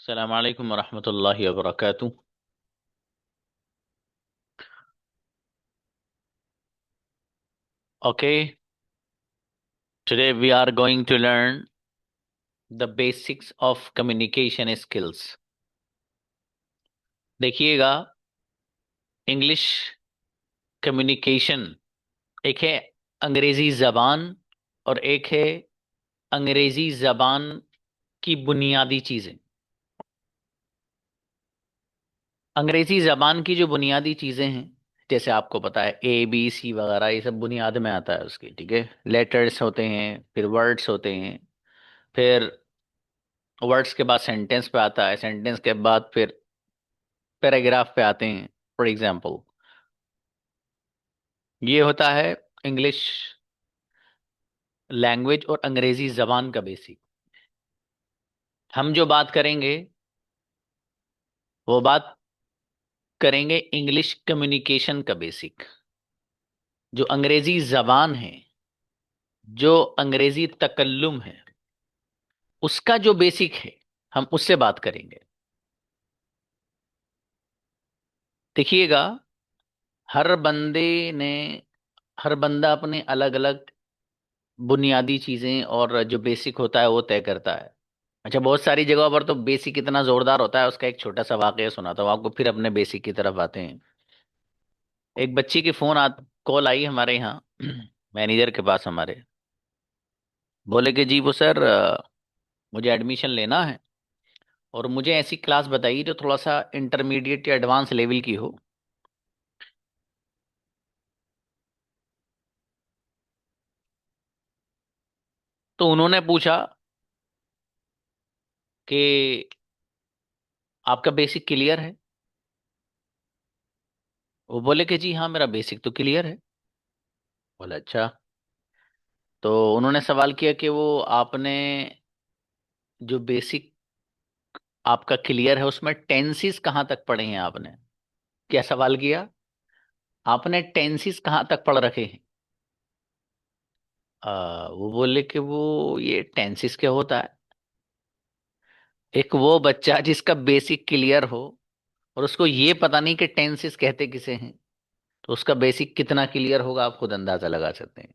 Assalamu alaikum wa rahmatullahi wa barakatuh. Okay, today we are going to learn the basics of communication skills. देखिएगा, English communication एक है अंग्रेजी जबान और एक है अंग्रेजी जबान की बुनियादी चीजें। अंग्रेजी जबान की जो बुनियादी चीजें हैं, जैसे आपको पता है ABC वगैरह, ये सब बुनियाद में आता है उसकी। ठीक है, लेटर्स होते हैं, फिर वर्ड्स होते हैं, फिर वर्ड्स के बाद सेंटेंस पे आता है, सेंटेंस के बाद फिर पैराग्राफ पे आते हैं। फॉर एग्जाम्पल, ये होता है इंग्लिश लैंग्वेज और अंग्रेजी जबान का बेसिक। हम जो बात करेंगे वो बात करेंगे इंग्लिश कम्युनिकेशन का बेसिक। जो अंग्रेजी जबान है, जो अंग्रेजी तकल्लुम है, उसका जो बेसिक है, हम उससे बात करेंगे। देखिएगा, हर बंदे ने हर बंदा अपने अलग अलग बुनियादी चीजें और जो बेसिक होता है वो तय करता है। अच्छा, बहुत सारी जगहों पर तो बेसिक इतना जोरदार होता है, उसका एक छोटा सा वाकया सुनाता हूँ आपको, फिर अपने बेसिक की तरफ आते हैं। एक बच्ची की कॉल आई हमारे यहाँ मैनेजर के पास हमारे। बोले कि जी वो सर, मुझे एडमिशन लेना है और मुझे ऐसी क्लास बताइए जो थोड़ा सा इंटरमीडिएट या एडवांस लेवल की हो। तो उन्होंने पूछा कि आपका बेसिक क्लियर है? वो बोले कि जी हाँ, मेरा बेसिक तो क्लियर है। बोला अच्छा। तो उन्होंने सवाल किया कि वो आपने जो बेसिक आपका क्लियर है उसमें टेंसेस कहाँ तक पढ़े हैं आपने? क्या सवाल किया? आपने टेंसेस कहाँ तक पढ़ रखे हैं? वो बोले कि वो ये टेंसेस क्या होता है? एक वो बच्चा जिसका बेसिक क्लियर हो और उसको ये पता नहीं कि टेंसेस कहते किसे हैं, तो उसका बेसिक कितना क्लियर होगा आप खुद अंदाजा लगा सकते हैं।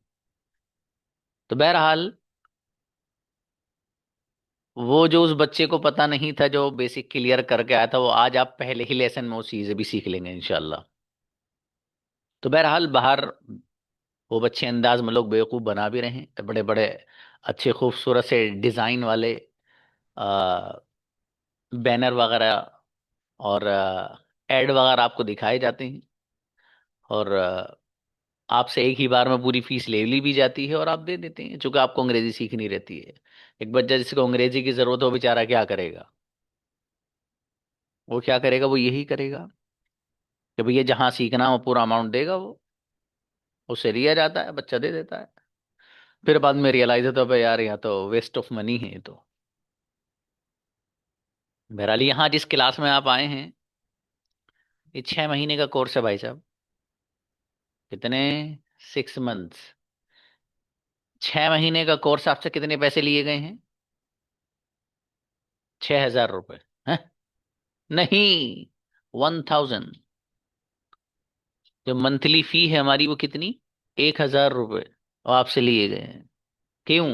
तो बहरहाल, वो जो उस बच्चे को पता नहीं था, जो बेसिक क्लियर करके आया था, वो आज आप पहले ही लेसन में वो चीजें भी सीख लेंगे इंशाल्लाह। तो बहरहाल, बाहर वो बच्चे अंदाज में लोग बेवकूफ़ बना भी रहे हैं, बड़े बड़े अच्छे खूबसूरत से डिज़ाइन वाले बैनर वगैरह और एड वगैरह आपको दिखाए जाते हैं, और आपसे एक ही बार में पूरी फीस ले ली भी जाती है और आप दे देते हैं, चूंकि आपको अंग्रेजी सीखनी रहती है। एक बच्चा जिसको अंग्रेजी की ज़रूरत हो, बेचारा क्या करेगा? वो क्या करेगा? वो यही करेगा कि भैया जहाँ सीखना है वो पूरा अमाउंट देगा, वो उससे लिया जाता है, बच्चा दे देता है। फिर बाद में रियलाइज होता है, भाई यार यहाँ तो वेस्ट ऑफ मनी है ये तो। बहरहाल, यहाँ जिस क्लास में आप आए हैं, ये 6 महीने का कोर्स है भाई साहब। कितने? 6 मंथ्स। 6 महीने का कोर्स, आपसे कितने पैसे लिए गए हैं? 6,000 रुपये? हैं? नहीं, 1,000। जो मंथली फी है हमारी वो कितनी? 1,000 रुपये। और आपसे लिए गए हैं। क्यों?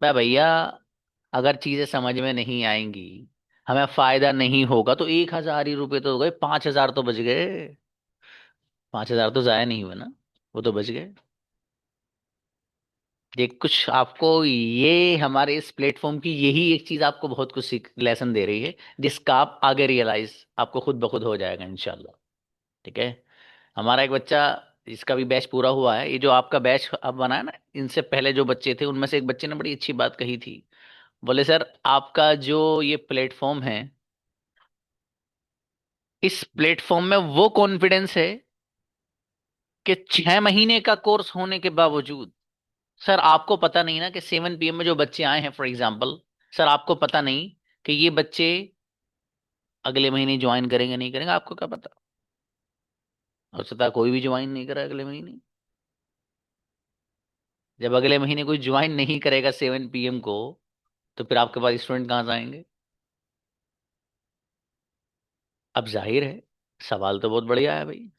भाई भैया, अगर चीजें समझ में नहीं आएंगी, हमें फायदा नहीं होगा, तो 1,000 ही रुपये तो हो गए, 5,000 तो बच गए। 5,000 तो जाया नहीं हुआ ना, वो तो बच गए। ये कुछ आपको, ये हमारे इस प्लेटफॉर्म की यही एक चीज आपको बहुत कुछ सीख लेसन दे रही है, जिसका आप आगे रियलाइज आपको खुद ब खुद हो जाएगा इंशाल्लाह। ठीक है। हमारा एक बच्चा, जिसका भी बैच पूरा हुआ है, ये जो आपका बैच अब बना है ना, इनसे पहले जो बच्चे थे उनमें से एक बच्चे ने बड़ी अच्छी बात कही थी। बोले सर, आपका जो ये प्लेटफॉर्म है, इस प्लेटफॉर्म में वो कॉन्फिडेंस है कि 6 महीने का कोर्स होने के बावजूद, सर आपको पता नहीं ना कि 7 PM में जो बच्चे आए हैं, फॉर एग्जाम्पल, सर आपको पता नहीं कि ये बच्चे अगले महीने ज्वाइन करेंगे नहीं करेंगे? आपको क्या पता? हो सकता है कोई भी ज्वाइन नहीं करे अगले महीने। जब अगले महीने कोई ज्वाइन नहीं करेगा 7 PM को, तो फिर आपके पास स्टूडेंट कहाँ से आएंगे? अब जाहिर है, सवाल तो बहुत बढ़िया है भाई।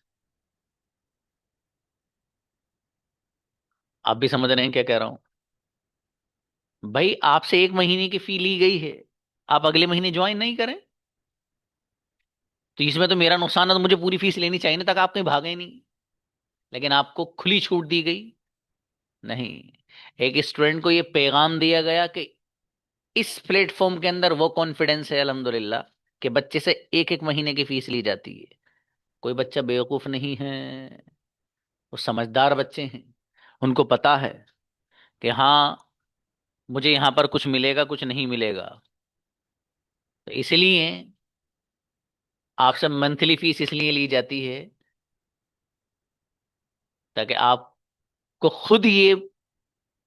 आप भी समझ रहे हैं क्या कह रहा हूं? भाई आपसे 1 महीने की फी ली गई है, आप अगले महीने ज्वाइन नहीं करें, तो इसमें तो मेरा नुकसान है, तो मुझे पूरी फीस लेनी चाहिए ना, तक आप कहीं भागे नहीं। लेकिन आपको खुली छूट दी गई। नहीं, एक स्टूडेंट को ये पैगाम दिया गया कि इस प्लेटफॉर्म के अंदर वो कॉन्फिडेंस है अल्हम्दुलिल्लाह, कि बच्चे से 1 1 महीने की फीस ली जाती है। कोई बच्चा बेवकूफ नहीं है, वो समझदार बच्चे हैं। उनको पता है कि हाँ, मुझे यहाँ पर कुछ मिलेगा, कुछ नहीं मिलेगा। तो इसलिए आपसे मंथली फीस इसलिए ली जाती है, ताकि आपको खुद ये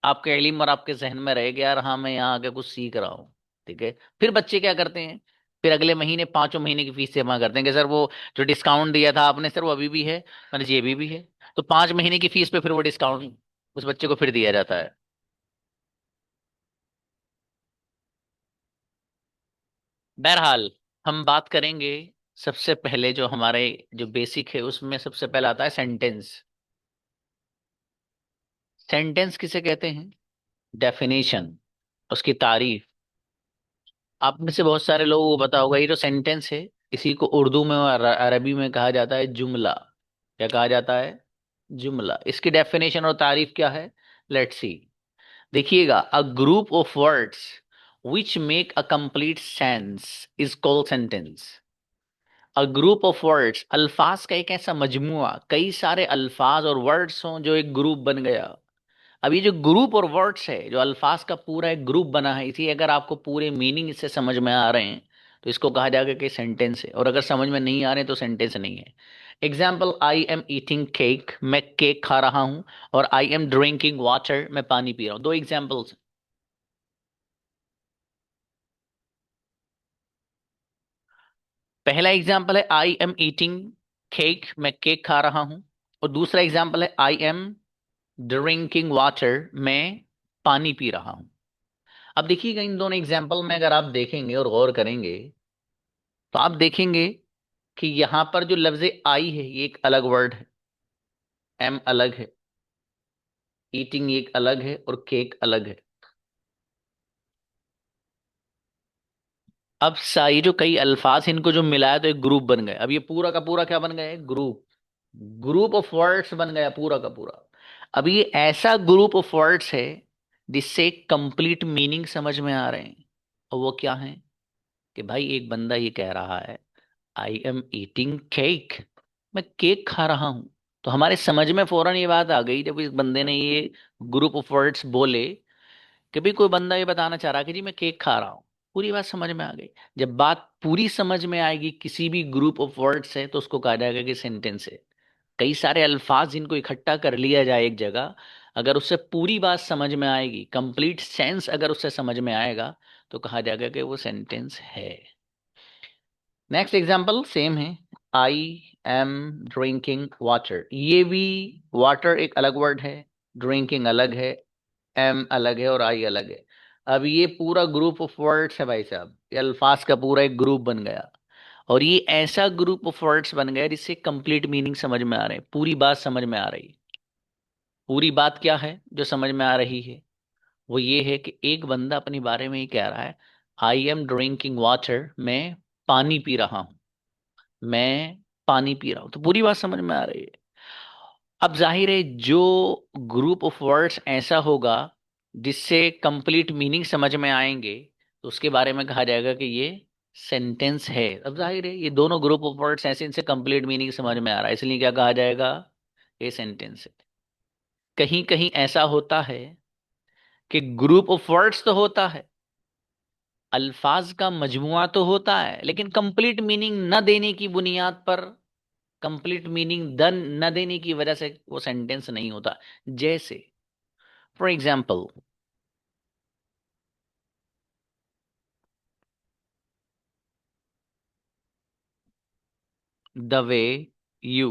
आपके इल्म और आपके जहन में रहे कि यार हाँ, मैं यहाँ आके कुछ सीख रहा हूँ। ठीक है। फिर बच्चे क्या करते हैं, फिर अगले महीने 5 महीने की फीस जमा करते हैं कि सर वो जो डिस्काउंट दिया था आपने, सर वो अभी भी है। मैंने जी अभी भी है। तो 5 महीने की फीस पे फिर वो डिस्काउंट उस बच्चे को फिर दिया जाता है। बहरहाल, हम बात करेंगे। सबसे पहले जो हमारे जो बेसिक है उसमें सबसे पहला आता है सेंटेंस। सेंटेंस किसे कहते हैं? डेफिनेशन, उसकी तारीफ। आप में से बहुत सारे लोगों को पता होगा, ये जो सेंटेंस है, इसी को उर्दू में और अरबी में कहा जाता है जुमला। क्या कहा जाता है? जुमला। इसकी डेफिनेशन और तारीफ क्या है? Let's see. देखिएगा, a group of words which make a complete sense is called sentence. A group of words, अल्फाज का एक ऐसा मजमुआ, कई सारे अल्फाज और वर्ड्स हों जो एक ग्रुप बन गया। अब ये जो ग्रुप और वर्ड्स है, जो अल्फाज का पूरा एक ग्रुप बना है, इसी अगर आपको पूरे मीनिंग इससे समझ में आ रहे हैं तो इसको कहा जाएगा कि सेंटेंस है, और अगर समझ में नहीं आ रहे तो सेंटेंस नहीं है। Example, I am eating cake, मैं केक खा रहा हूं। और आई एम ड्रिंकिंग वाटर, मैं पानी पी रहा हूं। दो एग्जाम्पल्स। पहला एग्जाम्पल है आई एम ईटिंग केक, मैं केक खा रहा हूं। और दूसरा एग्जाम्पल है आई एम ड्रिंकिंग वाटर, मैं पानी पी रहा हूं। अब देखिएगा, इन दोनों एग्जाम्पल में अगर आप देखेंगे और गौर करेंगे तो आप देखेंगे कि यहां पर जो लफ्ज आई है ये एक अलग वर्ड है, एम अलग है, ईटिंग एक अलग है, और केक अलग है। अब ये जो कई अल्फाज हैं, इनको जो मिलाया तो एक ग्रुप बन गया। अब ये पूरा का पूरा क्या बन गया? एक ग्रुप। ग्रुप ऑफ वर्ड्स बन गया पूरा का पूरा। अब ये ऐसा ग्रुप ऑफ वर्ड्स है जिससे कंप्लीट मीनिंग समझ में आ रहे हैं। और वो क्या है? कि भाई एक बंदा ये कह रहा है, आई एम ईटिंग केक, मैं केक खा रहा हूं। तो हमारे समझ में फौरन ये बात आ गई जब इस बंदे ने ये ग्रुप ऑफ वर्ड्स बोले, कि भाई कोई बंदा ये बताना चाह रहा है कि जी मैं केक खा रहा हूँ। पूरी बात समझ में आ गई। जब बात पूरी समझ में आएगी किसी भी ग्रुप ऑफ वर्ड्स है तो उसको कहा जाएगा कि सेंटेंस है। कई सारे अल्फाज जिनको इकट्ठा कर लिया जाए एक जगह, अगर उससे पूरी बात समझ में आएगी, कंप्लीट सेंस अगर उससे समझ में आएगा, तो कहा जाएगा कि वो सेंटेंस है। नेक्स्ट एग्जाम्पल सेम है। आई एम ड्रिंकिंग वाटर, ये भी वाटर एक अलग वर्ड है, ड्रिंकिंग अलग है, एम अलग है, और आई अलग है। अब ये पूरा ग्रुप ऑफ वर्ड्स है भाई साहब, ये अल्फाज का पूरा एक ग्रुप बन गया। और ये ऐसा ग्रुप ऑफ वर्ड्स बन गया जिससे कंप्लीट मीनिंग समझ में आ रहे हैं, पूरी बात समझ में आ रही। पूरी बात क्या है जो समझ में आ रही है? वो ये है कि एक बंदा अपने बारे में ही कह रहा है, आई एम ड्रिंकिंग वाटर, मैं पानी पी रहा हूं। मैं पानी पी रहा हूं, तो पूरी बात समझ में आ रही है। अब जाहिर है, जो ग्रुप ऑफ वर्ड्स ऐसा होगा जिससे कंप्लीट मीनिंग समझ में आएंगे, तो उसके बारे में कहा जाएगा कि ये सेंटेंस है। अब जाहिर है, ये दोनों ग्रुप ऑफ वर्ड्स ऐसे, इनसे कंप्लीट मीनिंग समझ में आ रहा है, इसलिए क्या कहा जाएगा? ये सेंटेंस है। कहीं कहीं ऐसा होता है कि ग्रुप ऑफ वर्ड्स तो होता है, अल्फाज का मजमुआ तो होता है, लेकिन कंप्लीट मीनिंग न देने की बुनियाद पर, कंप्लीट मीनिंग दन न देने की वजह से वो सेंटेंस नहीं होता। जैसे for example, the way you.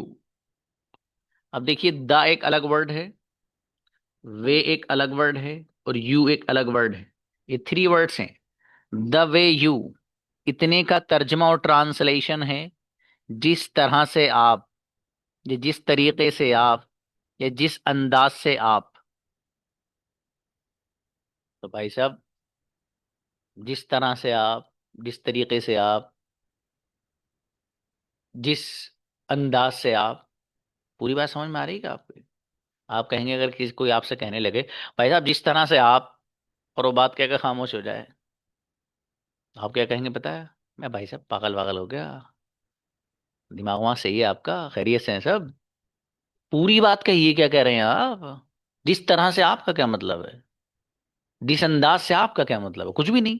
अब देखिए, द एक अलग वर्ड है, वे एक अलग वर्ड है, और यू एक अलग वर्ड है। ये 3 वर्ड्स हैं। द वे यू, इतने का तर्जमा और ट्रांसलेशन है जिस तरह से आप, या जिस तरीके से आप, या जिस अंदाज से आप। तो भाई साहब, जिस तरह से आप, जिस तरीके से आप, जिस अंदाज से आप। पूरी बात समझ में आ रही है क्या आपको? आप कहेंगे, अगर किसी कोई आपसे कहने लगे भाई साहब जिस तरह से आप, और वो बात कहकर खामोश हो जाए, आप क्या कहेंगे पता है? मैं भाई साहब पागल वागल हो गया, दिमाग वहां सही है आपका, खैरियत से हैं सब? पूरी बात कहिए, क्या कह रहे हैं आप? जिस तरह से आपका क्या मतलब है? जिस अंदाज से आपका क्या मतलब है? कुछ भी नहीं।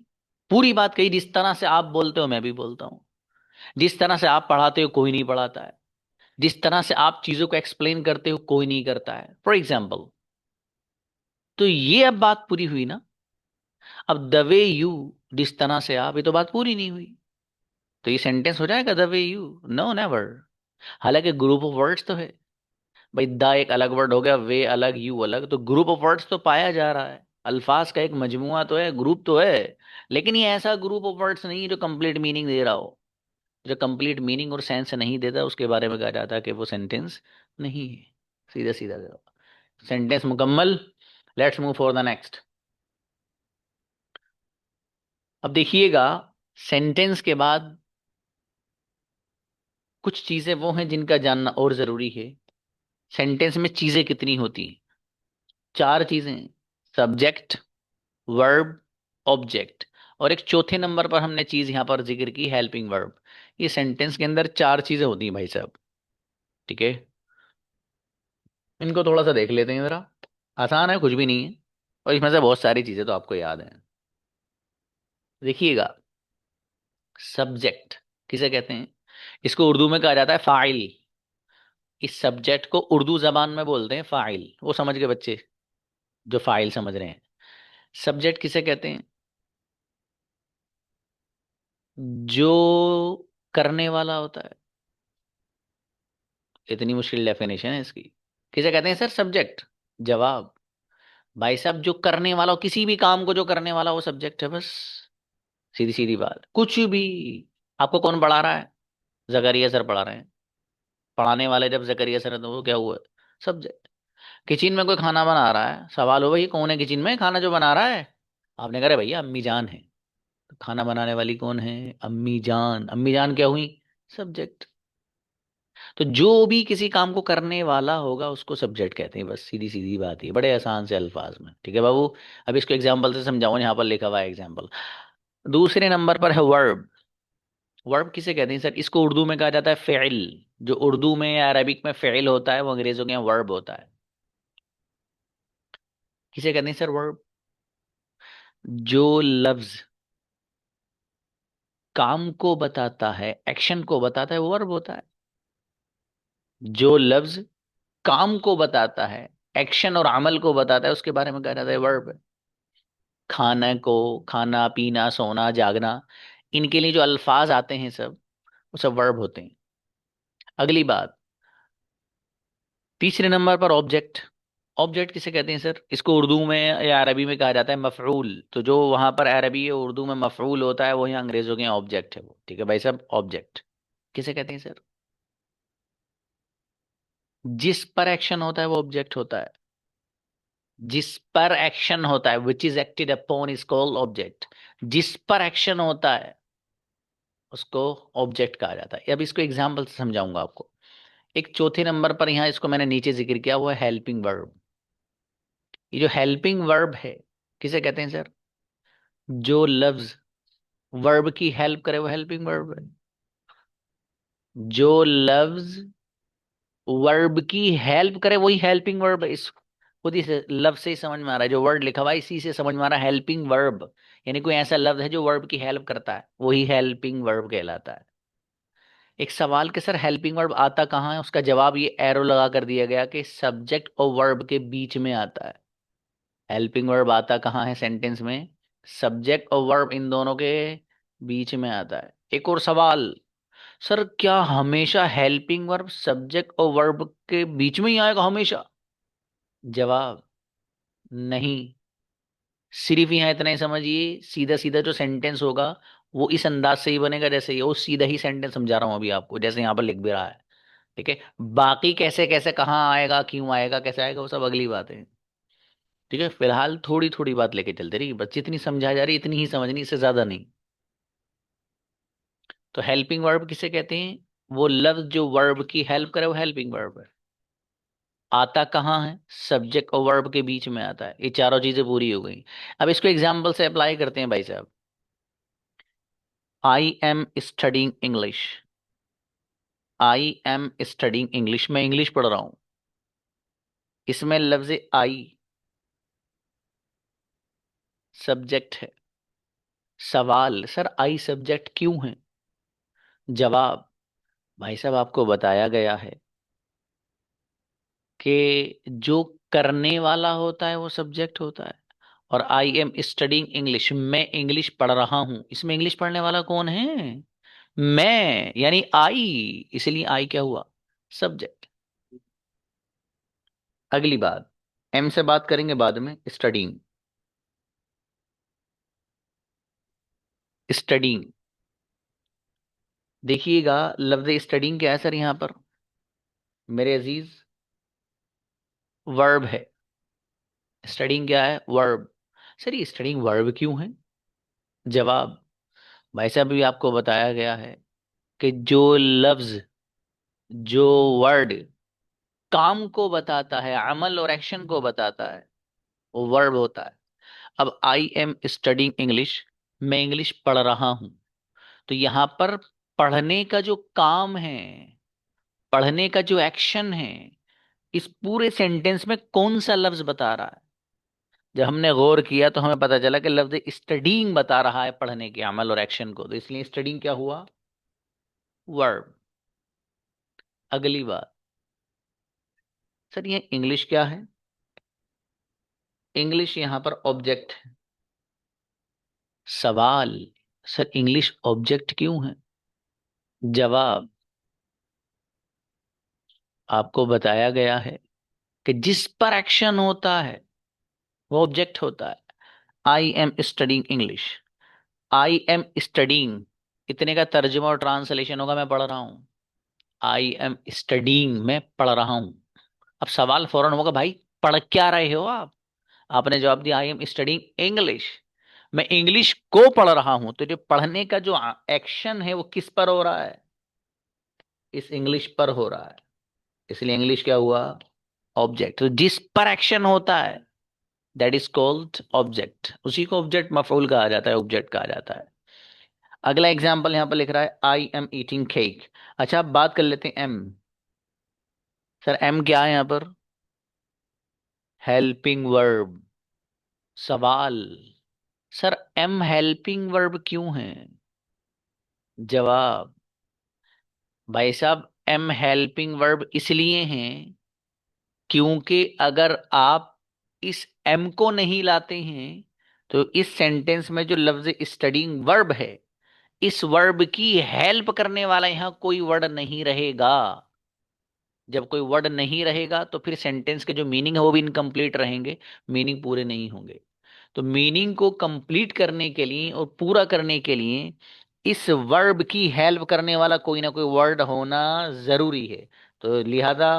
पूरी बात कही, जिस तरह से आप बोलते हो मैं भी बोलता हूँ। जिस तरह से आप पढ़ाते हो कोई नहीं पढ़ाता है। जिस तरह से आप चीजों को एक्सप्लेन करते हो कोई नहीं करता है, फॉर एग्जाम्पल। तो ये अब बात पूरी हुई ना? अब द वे यू, जिस तरह से आप, ये तो बात पूरी नहीं हुई। तो ये सेंटेंस हो जाएगा the way you? No, never. हालांकि ग्रुप ऑफ वर्ड्स तो है। भाई द एक अलग वर्ड हो गया, वे अलग, यू अलग, तो ग्रुप ऑफ वर्ड्स तो पाया जा रहा है। अल्फाज का एक मजमुआ तो है, ग्रुप तो है। लेकिन ये ऐसा ग्रुप ऑफ वर्ड्स नहीं है जो कंप्लीट मीनिंग दे रहा हो। जो कंप्लीट मीनिंग और सेंस नहीं देता उसके बारे में कहा जाता है कि वो सेंटेंस नहीं है। सीधा सीधा सेंटेंस मुकम्मल। Let's move for the next. अब देखिएगा, सेंटेंस के बाद कुछ चीजें वो हैं जिनका जानना और जरूरी है। सेंटेंस में चीजें कितनी होती हैं? चार चीजें। सब्जेक्ट, वर्ब, ऑब्जेक्ट, और एक चौथे नंबर पर हमने चीज यहां पर जिक्र की, हेल्पिंग वर्ब। ये सेंटेंस के अंदर चार चीजें होती हैं भाई साहब। ठीक है, इनको थोड़ा सा देख लेते हैं जरा। आसान है, कुछ भी नहीं है, और इसमें से बहुत सारी चीजें तो आपको याद हैं। देखिएगा, सब्जेक्ट किसे कहते हैं? इसको उर्दू में कहा जाता है फाइल। इस सब्जेक्ट को उर्दू जबान में बोलते हैं फाइल। वो समझ गए बच्चे, जो फाइल समझ रहे हैं। सब्जेक्ट किसे कहते हैं? जो करने वाला होता है। इतनी मुश्किल डेफिनेशन है इसकी। किसे कहते हैं सर सब्जेक्ट? जवाब, भाई साहब जो करने वाला हो, किसी भी काम को जो करने वाला वो सब्जेक्ट है बस। सीधी सीधी बात, कुछ भी। आपको कौन पढ़ा रहा है? जकरिया सर पढ़ा रहे हैं। पढ़ाने वाले जब जकरिया सर है तो वो क्या हुआ? सब्जेक्ट। किचन में कोई खाना बना रहा है, सवाल हो भाई कौन है किचन में खाना जो बना रहा है? आपने कहा "अरे भैया अम्मी जान है"। तो खाना बनाने वाली कौन है? अम्मी जान। अम्मी जान क्या हुई? सब्जेक्ट। तो जो भी किसी काम को करने वाला होगा उसको सब्जेक्ट कहते हैं, बस सीधी सीधी बात है, बड़े आसान से अल्फाज में। ठीक है बाबू? अब इसको एग्जाम्पल से समझाऊं, यहाँ पर लिखा हुआ है एग्जाम्पल। दूसरे नंबर पर है वर्ब। वर्ब किसे कहते हैं सर? इसको उर्दू में कहा जाता है फ़िल। जो उर्दू में या अरबिक में फ़िल होता है वो अंग्रेजों के यहाँ वर्ब होता है। किसे कहते हैं सर वर्ब? जो लफ्ज काम को बताता है, एक्शन को बताता है, वो वर्ब होता है। जो लफ्ज काम को बताता है, एक्शन और अमल को बताता है, उसके बारे में कहा जाता है वर्ब। खाना को, खाना पीना सोना जागना, इनके लिए जो अल्फाज आते हैं सब, वो सब वर्ब होते हैं। अगली बात, तीसरे नंबर पर ऑब्जेक्ट। ऑब्जेक्ट किसे कहते हैं सर? इसको उर्दू में या अरबी में कहा जाता है मफरूल। तो जो वहां पर अरबी या उर्दू में मफरूल होता है वो यहाँ अंग्रेजों के यहाँ ऑब्जेक्ट है वो। ठीक है भाई साहब, ऑब्जेक्ट किसे कहते हैं सर? जिस पर एक्शन होता है वो ऑब्जेक्ट होता है। जिस पर एक्शन होता है, which is acted upon, is called object. जिस पर एक्शन होता है उसको ऑब्जेक्ट कहा जाता है। अब इसको एग्जाम्पल से समझाऊंगा आपको। एक चौथे नंबर पर यहाँ इसको मैंने नीचे जिक्र किया, वो है हेल्पिंग वर्ब। ये जो हेल्पिंग वर्ब है किसे कहते हैं सर? जो लफ्ज वर्ब की हेल्प करे वो हेल्पिंग वर्ब है। जो लफ्ज वर्ब की हेल्प करे वही हेल्पिंग वर्ब है। इस खुद ही से लफ्ज से ही समझ में आ रहा है, जो वर्ड लिखा हुआ है इसी से समझ में आ रहा है, हेल्पिंग वर्ब। यानी कोई ऐसा लफ्ज है जो वर्ब की हेल्प करता है, वही हेल्पिंग वर्ब कहलाता है। एक सवाल के सर हेल्पिंग वर्ब आता कहाँ है, उसका जवाब ये एरो लगा कर दिया गया कि सब्जेक्ट और वर्ब के बीच में आता है। हेल्पिंग वर्ब आता कहाँ है सेंटेंस में? सब्जेक्ट और वर्ब इन दोनों के बीच में आता है। एक और सवाल, सर क्या हमेशा हेल्पिंग वर्ब सब्जेक्ट और वर्ब के बीच में ही आएगा हमेशा? जवाब, नहीं। सिर्फ यहाँ इतना ही समझिए, सीधा सीधा जो सेंटेंस होगा वो इस अंदाज से ही बनेगा, जैसे ये वो सीधा ही सेंटेंस समझा रहा हूँ अभी आपको, जैसे यहाँ पर लिख भी रहा है। ठीक है। बाकी कैसे कैसे, कहाँ आएगा, क्यों आएगा, कैसे आएगा, वो सब अगली बात है। ठीक है, फिलहाल थोड़ी थोड़ी बात लेके चलते रहिए, बस जितनी समझा जा रही है इतनी ही समझनी, इससे ज्यादा नहीं। तो हेल्पिंग वर्ब किसे कहते हैं? वो लफ्ज जो वर्ब की हेल्प करे वो हेल्पिंग वर्ब है। आता कहाँ है? सब्जेक्ट और वर्ब के बीच में आता है। ये चारों चीजें पूरी हो गई। अब इसको एग्जाम्पल से अप्लाई करते हैं भाई साहब। I am studying English. I am studying English, मैं इंग्लिश पढ़ रहा हूं। इसमें लफ्ज आई सब्जेक्ट है। सवाल, सर आई सब्जेक्ट क्यों है? जवाब, भाई साहब आपको बताया गया है कि जो करने वाला होता है वो सब्जेक्ट होता है। और आई एम स्टडिंग इंग्लिश, मैं इंग्लिश पढ़ रहा हूं, इसमें इंग्लिश पढ़ने वाला कौन है? मैं, यानी आई। इसलिए आई क्या हुआ? सब्जेक्ट। अगली बात, एम से बात करेंगे बाद में। स्टडिंग, स्टडिंग, देखिएगा लफ्ज स्टडिंग क्या है सर यहां पर मेरे अजीज? वर्ब है। स्टडिंग क्या है? वर्ब। सर ये स्टडिंग वर्ब क्यों है? जवाब, भाई साहब भी आपको बताया गया है कि जो लफ्ज, जो वर्ड काम को बताता है, अमल और एक्शन को बताता है, वो वर्ब होता है। अब आई एम स्टडिंग इंग्लिश, मैं इंग्लिश पढ़ रहा हूं। तो यहां पर पढ़ने का जो काम है, पढ़ने का जो एक्शन है, इस पूरे सेंटेंस में कौन सा लफ्ज बता रहा है? जब हमने गौर किया तो हमें पता चला कि लफ्ज स्टडीइंग बता रहा है पढ़ने के अमल और एक्शन को, तो इसलिए स्टडीइंग क्या हुआ? वर्ब। अगली बात, सर ये इंग्लिश क्या है? इंग्लिश यहां पर ऑब्जेक्ट है। सवाल, सर इंग्लिश ऑब्जेक्ट क्यों है? जवाब, आपको बताया गया है कि जिस पर एक्शन होता है वो ऑब्जेक्ट होता है। I am studying English, I am studying, इतने का तर्जुमा और ट्रांसलेशन होगा मैं पढ़ रहा हूं। आई एम स्टडिंग, मैं पढ़ रहा हूं। अब सवाल फौरन होगा, भाई पढ़ क्या रहे हो आप? आपने जवाब दिया आई एम स्टडिंग इंग्लिश, मैं इंग्लिश को पढ़ रहा हूं। तो जो पढ़ने का जो एक्शन है वो किस पर हो रहा है? इस इंग्लिश पर हो रहा है। इसलिए इंग्लिश क्या हुआ? ऑब्जेक्ट। तो जिस पर एक्शन होता है दैट इज कॉल्ड ऑब्जेक्ट, उसी को ऑब्जेक्ट मफऊल कहा जाता है, ऑब्जेक्ट कहा जाता है। अगला एग्जाम्पल यहाँ पर लिख रहा है आई एम ईटिंग केक। अच्छा अब बात कर लेते हैं एम। सर एम क्या है यहाँ पर? Helping verb. सवाल, सर एम हेल्पिंग वर्ब क्यों है? जवाब, भाई साहब एम हेल्पिंग वर्ब इसलिए हैं क्योंकि अगर आप इस एम को नहीं लाते हैं तो इस सेंटेंस में जो लफ्ज स्टडीइंग वर्ब है, इस वर्ब की हेल्प करने वाला यहां कोई वर्ड नहीं रहेगा। जब कोई वर्ड नहीं रहेगा तो फिर सेंटेंस के जो मीनिंग है वो भी इनकम्प्लीट रहेंगे, मीनिंग पूरे नहीं होंगे। तो मीनिंग को कंप्लीट करने के लिए और पूरा करने के लिए इस वर्ब की हेल्प करने वाला कोई ना कोई वर्ड होना जरूरी है। तो लिहाजा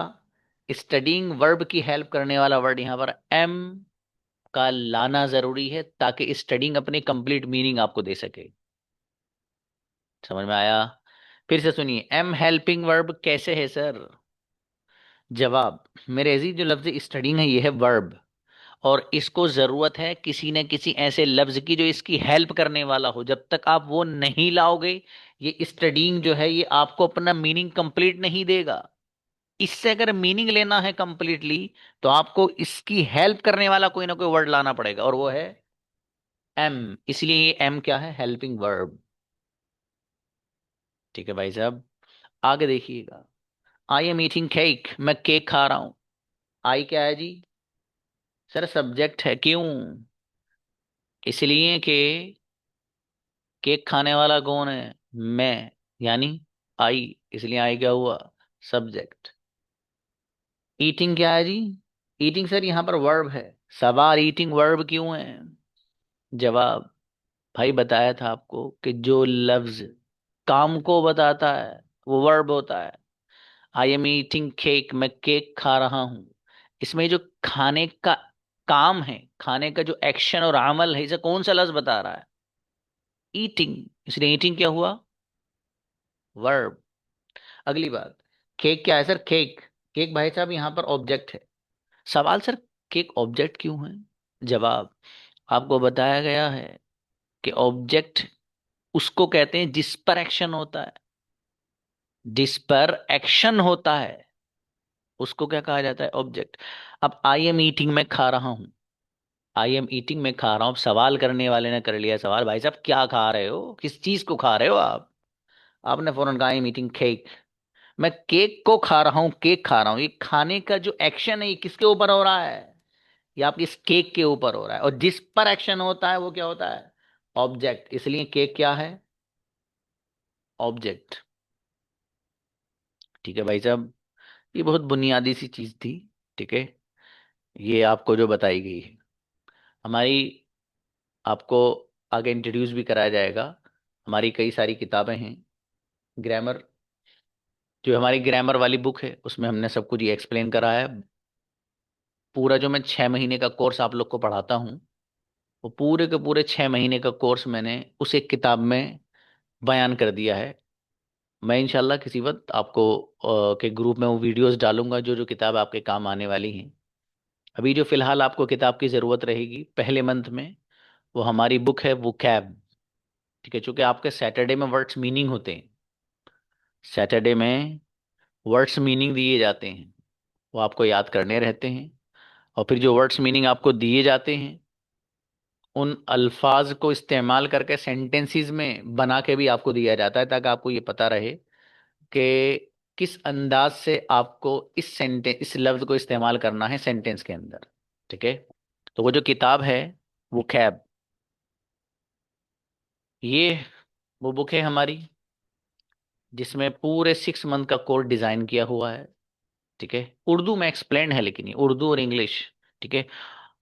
स्टडीइंग वर्ब की हेल्प करने वाला वर्ड यहां पर एम का लाना जरूरी है ताकि स्टडीइंग अपनी कंप्लीट मीनिंग आपको दे सके। समझ में आया? फिर से सुनिए, एम हेल्पिंग वर्ब कैसे है सर? जवाब, मेरे अजीज जो लफ्ज स्टडीइंग है ये है वर्ब, और इसको जरूरत है किसी न किसी ऐसे लफ्ज की जो इसकी हेल्प करने वाला हो। जब तक आप वो नहीं लाओगे ये स्टडीइंग जो है ये आपको अपना मीनिंग कंप्लीट नहीं देगा। इससे अगर मीनिंग लेना है कंप्लीटली तो आपको इसकी हेल्प करने वाला कोई ना कोई वर्ड लाना पड़ेगा, और वो है एम। इसलिए ये एम क्या है? Helping verb. ठीक है भाई साहब, आगे देखिएगा। आई एम ईटिंग केक, मैं केक खा रहा हूं। आई क्या है जी? सर सब्जेक्ट है। क्यों? इसलिए कि केक खाने वाला कौन है? मैं, यानी आई। इसलिए आई क्या हुआ? सब्जेक्ट। ईटिंग क्या है जी? ईटिंग सर यहाँ पर वर्ब है। सवाल, ईटिंग वर्ब क्यों है? जवाब, भाई बताया था आपको कि जो लफ्ज काम को बताता है वो वर्ब होता है। आई एम ईटिंग केक, मैं केक खा रहा हूं। इसमें जो खाने का काम है, खाने का जो एक्शन और अमल है, इसे कौन सा लफ्ज बता रहा है? ईटिंग। इसलिए ईटिंग क्या हुआ? वर्ब। अगली बात, केक क्या है सर? केक, केक भाई साहब यहाँ पर ऑब्जेक्ट है। सवाल सर, केक ऑब्जेक्ट क्यों है? जवाब, आपको बताया गया है कि ऑब्जेक्ट उसको कहते हैं जिस पर एक्शन होता है। जिस पर एक्शन होता है उसको क्या कहा जाता है? ऑब्जेक्ट। अब आई एम ईटिंग, मैं खा रहा हूं। आई एम ईटिंग, मैं खा रहा हूं। अब सवाल करने वाले ने कर लिया सवाल, भाई साहब क्या खा रहे हो, किस चीज को खा रहे हो आप? आपने फौरन कहा आई एम ईटिंग केक। मैं केक को खा रहा हूं, केक खा रहा हूं। ये खाने का जो एक्शन है ये किसके ऊपर हो रहा है? ये आपकी इस केक के ऊपर हो रहा है, और जिस पर एक्शन होता है वो क्या होता है? ऑब्जेक्ट। इसलिए केक क्या है? ऑब्जेक्ट। ठीक है भाई साहब, ये बहुत बुनियादी सी चीज थी। ठीक है, ये आपको जो बताई गई है हमारी, आपको आगे इंट्रोड्यूस भी कराया जाएगा। हमारी कई सारी किताबें हैं। ग्रामर, जो हमारी ग्रामर वाली बुक है उसमें हमने सब कुछ ये एक्सप्लेन करा है। पूरा जो मैं 6 महीने का कोर्स आप लोग को पढ़ाता हूँ, वो पूरे के पूरे 6 महीने का कोर्स मैंने उस एक किताब में बयान कर दिया है। मैं इंशाल्लाह किसी वक्त आपको के ग्रुप में वो वीडियोस डालूंगा जो जो किताब आपके काम आने वाली हैं। अभी जो फिलहाल आपको किताब की ज़रूरत रहेगी पहले मंथ में, वो हमारी बुक है वोकैब। ठीक है, चूंकि आपके सैटरडे में वर्ड्स मीनिंग होते हैं, सैटरडे में वर्ड्स मीनिंग दिए जाते हैं, वो आपको याद करने रहते हैं। और फिर जो वर्ड्स मीनिंग आपको दिए जाते हैं, उन अल्फाज को इस्तेमाल करके सेंटेंसेस में बना के भी आपको दिया जाता है, ताकि आपको ये पता रहे कि किस अंदाज से आपको इस लफ्ज को इस्तेमाल करना है सेंटेंस के अंदर। ठीक है, तो वो जो किताब है वो कैब, ये वो बुक है हमारी जिसमें पूरे 6 मंथ का कोर्स डिजाइन किया हुआ है। ठीक है, उर्दू में एक्सप्लेन है, लेकिन ये उर्दू और इंग्लिश। ठीक है,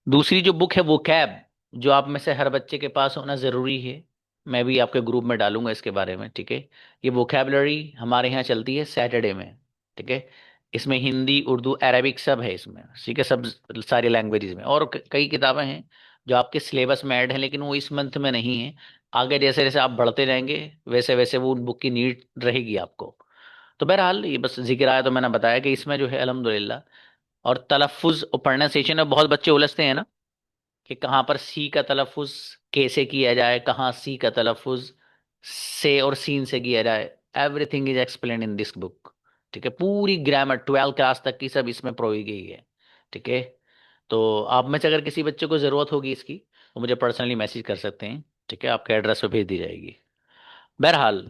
दूसरी जो बुक है वो कैब, जो आप में से हर बच्चे के पास होना जरूरी है। मैं भी आपके ग्रुप में डालूंगा इसके बारे में। ठीक है, ये वोकेबलरी हमारे यहाँ चलती है सैटरडे में। ठीक है, इसमें हिंदी, उर्दू, अरेबिक सब है इसमें। ठीक है, सब सारी लैंग्वेजेस में, और कई किताबें हैं जो आपके सिलेबस में ऐड हैं, लेकिन वो इस मंथ में नहीं है। आगे जैसे जैसे आप बढ़ते जाएंगे वैसे वैसे वो उन बुक की नीड रहेगी आपको। तो बहरहाल ये बस जिक्र आया तो मैंने बताया कि इसमें जो है अल्हम्दुलिल्लाह। और तलफ़ुज़ और प्रोनाउंसिएशन में बहुत बच्चे उलझते हैं ना, कि कहाँ पर सी का तलफ़ुज़ कैसे किया जाए, कहाँ सी का तलफ़ुज़ से और सीन से किया जाए। Everything is explain in this book. ठीक है, पूरी ग्रामर 12 क्लास तक की सब इसमें प्रोवाइड गई है। ठीक है, तो आप में से अगर किसी बच्चे को ज़रूरत होगी इसकी, तो मुझे पर्सनली मैसेज कर सकते हैं। ठीक है, आपके एड्रेस पे भेज दी जाएगी। बहरहाल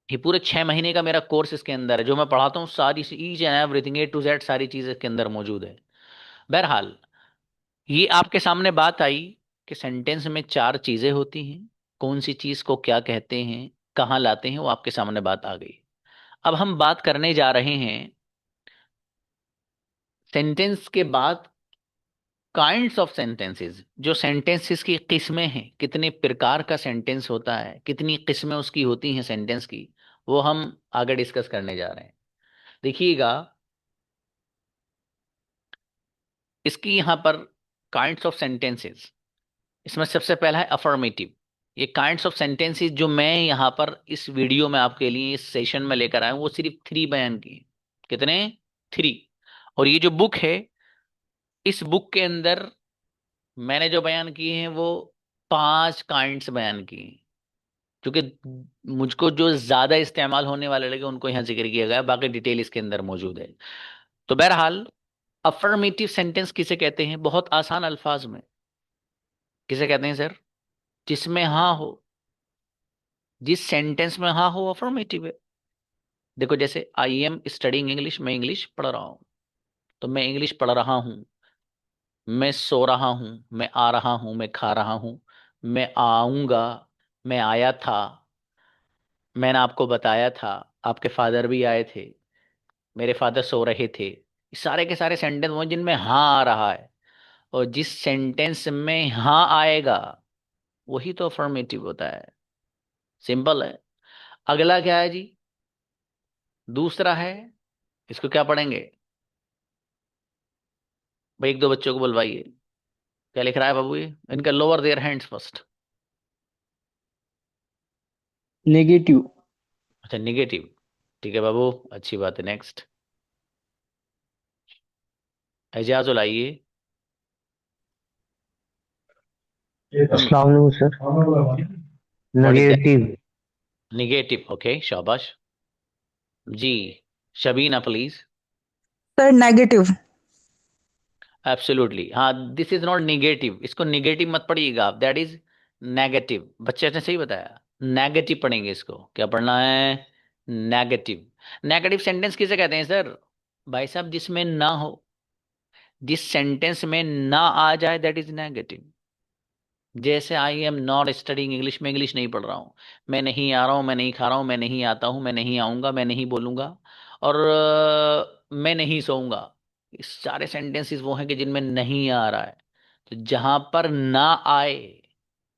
ये पूरे 6 महीने का मेरा कोर्स इसके अंदर है, जो मैं पढ़ाता हूँ सारी each and everything A to Z सारी चीज़ इसके अंदर मौजूद है। बहरहाल ये आपके सामने बात आई कि सेंटेंस में 4 चीजें होती हैं, कौन सी चीज को क्या कहते हैं, कहाँ लाते हैं, वो आपके सामने बात आ गई। अब हम बात करने जा रहे हैं सेंटेंस के बाद काइंड्स ऑफ सेंटेंसेस। जो सेंटेंसेस की किस्में हैं, कितने प्रकार का सेंटेंस होता है, कितनी किस्में उसकी होती हैं सेंटेंस की, वो हम आगे डिस्कस करने जा रहे हैं। देखिएगा, इसकी यहाँ पर काइंड्स ऑफ सेंटेंसेस, इसमें सबसे पहला है अफर्मेटिव। ये काइंड्स ऑफ सेंटेंसेस जो मैं यहाँ पर इस वीडियो में आपके लिए इस सेशन में लेकर आया हूँ, वो सिर्फ 3 बयान किए। कितने? 3। और ये जो बुक है, इस बुक के अंदर मैंने जो बयान किए हैं वो 5 काइंड्स बयान किए हैं, क्योंकि मुझको जो ज्यादा इस्तेमाल होने वाले लगे उनको यहाँ जिक्र किया गया है, बाकी डिटेल इसके अंदर मौजूद है। तो बहरहाल अफर्मेटिव सेंटेंस किसे कहते हैं? बहुत आसान अल्फाज में किसे कहते हैं सर? जिसमें हाँ हो, जिस सेंटेंस में हाँ हो अफर्मेटिव है। देखो, जैसे आई एम स्टडिंग इंग्लिश, मैं इंग्लिश पढ़ रहा हूँ, तो मैं इंग्लिश पढ़ रहा हूँ। मैं सो रहा हूँ, मैं आ रहा हूँ, मैं खा रहा हूँ, मैं आऊंगा, मैं आया था, मैंने आपको बताया था, आपके फादर भी आए थे, मेरे फादर सो रहे थे। ये सारे के सारे सेंटेंस वो जिनमें हाँ आ रहा है। और जिस सेंटेंस में हाँ आएगा वही तो अफर्मेटिव होता है। सिंपल है। अगला क्या है जी? दूसरा है, इसको क्या पढ़ेंगे भाई? एक दो बच्चों को बुलवाइए। क्या लिख रहा है बाबू ये? इनका lower their hands first. Negative. अच्छा, निगेटिव। ठीक है बाबू, अच्छी बात है। नेक्स्ट, एजाज लाइए। हम्म। अस्सलाम वालेकुम sir. What is that? Negative. Negative, okay, शाबाश जी। Shabina please. Sir negative. Absolutely, हाँ। दिस इज नॉट निगेटिव, इसको निगेटिव मत पढ़िएगा आप, दैट इज नेगेटिव। बच्चे ने सही बताया, नेगेटिव पढ़ेंगे इसको। क्या पढ़ना है? नेगेटिव। नेगेटिव सेंटेंस किसे कहते हैं सर? भाई साहब, जिसमें ना हो, जिस सेंटेंस में ना आ जाए, दैट इज नेगेटिव। जैसे I am not studying English, में इंग्लिश नहीं पढ़ रहा हूँ, मैं नहीं आ रहा हूँ, मैं नहीं खा रहा हूँ, मैं नहीं आता हूँ, मैं नहीं आऊंगा, मैं नहीं बोलूंगा, और मैं नहीं सोऊंगा। ये सारे सेंटेंसेस वो हैं कि जिनमें नहीं आ रहा है। तो जहां पर ना आए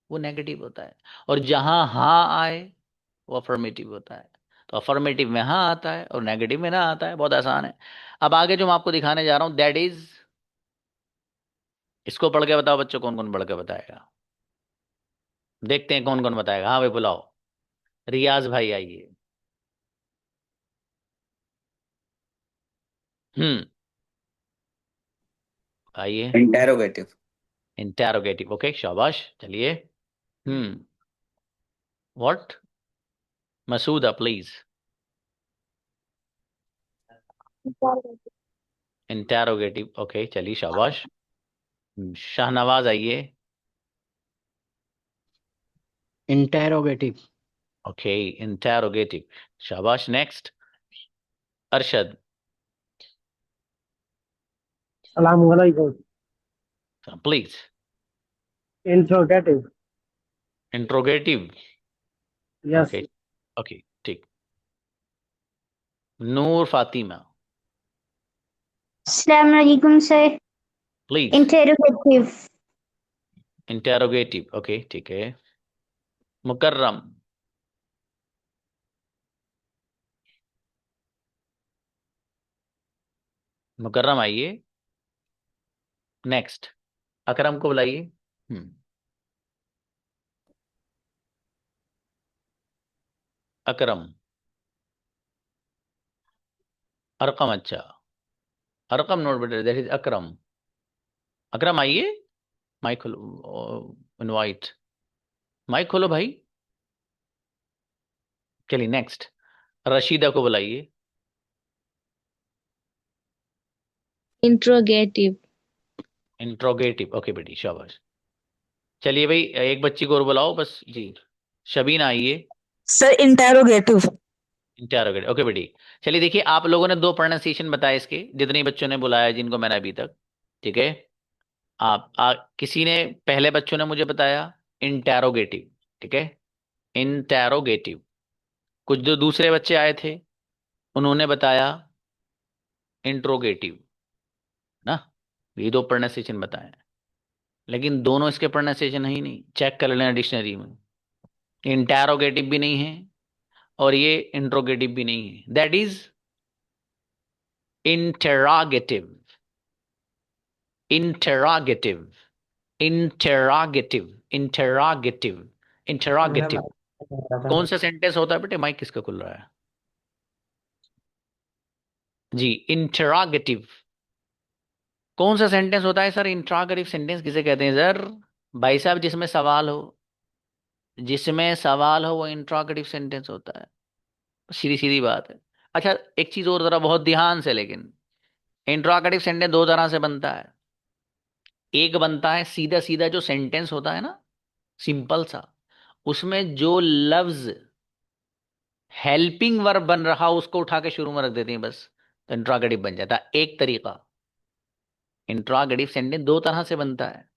वो नेगेटिव होता है, और जहां हाँ आए वो अफर्मेटिव होता है। तो अफर्मेटिव में हाँ आता है और नेगेटिव में ना आता है। बहुत आसान है। अब आगे जो मैं आपको दिखाने जा रहा हूं, दैट इज, इसको पढ़ के बताओ बच्चों, कौन कौन पढ़ के बताएगा? देखते हैं कौन कौन बताएगा। हाँ भाई, बुलाओ। रियाज भाई आइए। हम्म। आइए। इंटेरोगेटिव। इंटेरोगेटिव, ओके, शाबाश, चलिए। Hmm. What? Masooda please. Interrogative, okay, चलिए, शाबाश। शाहनवाज आइए। इंटेरोगेटिव। ओके, इंटेरोगेटिव, शाबाश। नेक्स्ट, अरशद। सलाम वालेकुम। Please. Interrogative. Interrogative, yes. Okay. Okay, ठीक। नूर फातिमा, अस्सलाम वालेकुम sir. Please. Interrogative. Interrogative, okay, ठीक है। मुकर्रम। मुकर्रम आइए। नेक्स्ट, अकरम को बुलाइए। हम्म। अकरम। अरकम, अच्छा। अरकम नोट बेटा, दैट इज अकरम। अकरम आइए। माइक खोलो, इनवाइट। माइक खोलो भाई। चलिए, नेक्स्ट, रशीदा को बुलाइए। इंट्रोगेटिव। इंट्रोगेटिव, ओके बेटी, शाबाश। चलिए भाई, एक बच्ची को और बुलाओ बस जी। शबीना आइए। Sir interrogative. इंटेरोगेटिव, ओके बेटी। चलिए देखिए, आप लोगों ने दो प्रोनाउंसिएशन बताए इसके, जितने बच्चों ने बुलाया, जिनको मैंने अभी तक। ठीक है। किसी ने, पहले बच्चों ने मुझे बताया इंटेरोगेटिव। ठीक है, इंटेरोगेटिव। कुछ जो दूसरे बच्चे आए थे, उन्होंने बताया इंट्रोगेटिव ना। ये दो प्रोनाउंसिएशन बताए, लेकिन दोनों इसके प्रोनाउंसिएशन है ही नहीं। चेक कर लेना डिक्शनरी में। इंटेरोगेटिव भी नहीं है और ये इंट्रोगेटिव भी नहीं है, that is interrogative. Interrogative, interrogative, interrogative, interrogative. कौन सा सेंटेंस होता है बेटे? माइक किसका खुल रहा है जी? इंटेरोगेटिव। कौन सा सेंटेंस होता है सर? इंट्रोगेटिव सेंटेंस किसे कहते हैं सर? भाई साहब, जिसमें सवाल हो, जिसमें सवाल हो वो इंट्रोगेटिव सेंटेंस होता है। सीधी सीधी बात है। अच्छा, एक चीज और जरा बहुत ध्यान से, लेकिन इंट्रोगेटिव सेंटेंस दो तरह से बनता है। एक बनता है सीधा सीधा, जो सेंटेंस होता है ना, सिंपल सा, उसमें जो लफ्ज हेल्पिंग वर्ब बन रहा उसको उठा के शुरू में रख देते हैं बस, तो इंट्रोगेटिव बन जाता है। एक तरीका। इंट्रोगेटिव सेंटेंस दो तरह से बनता है।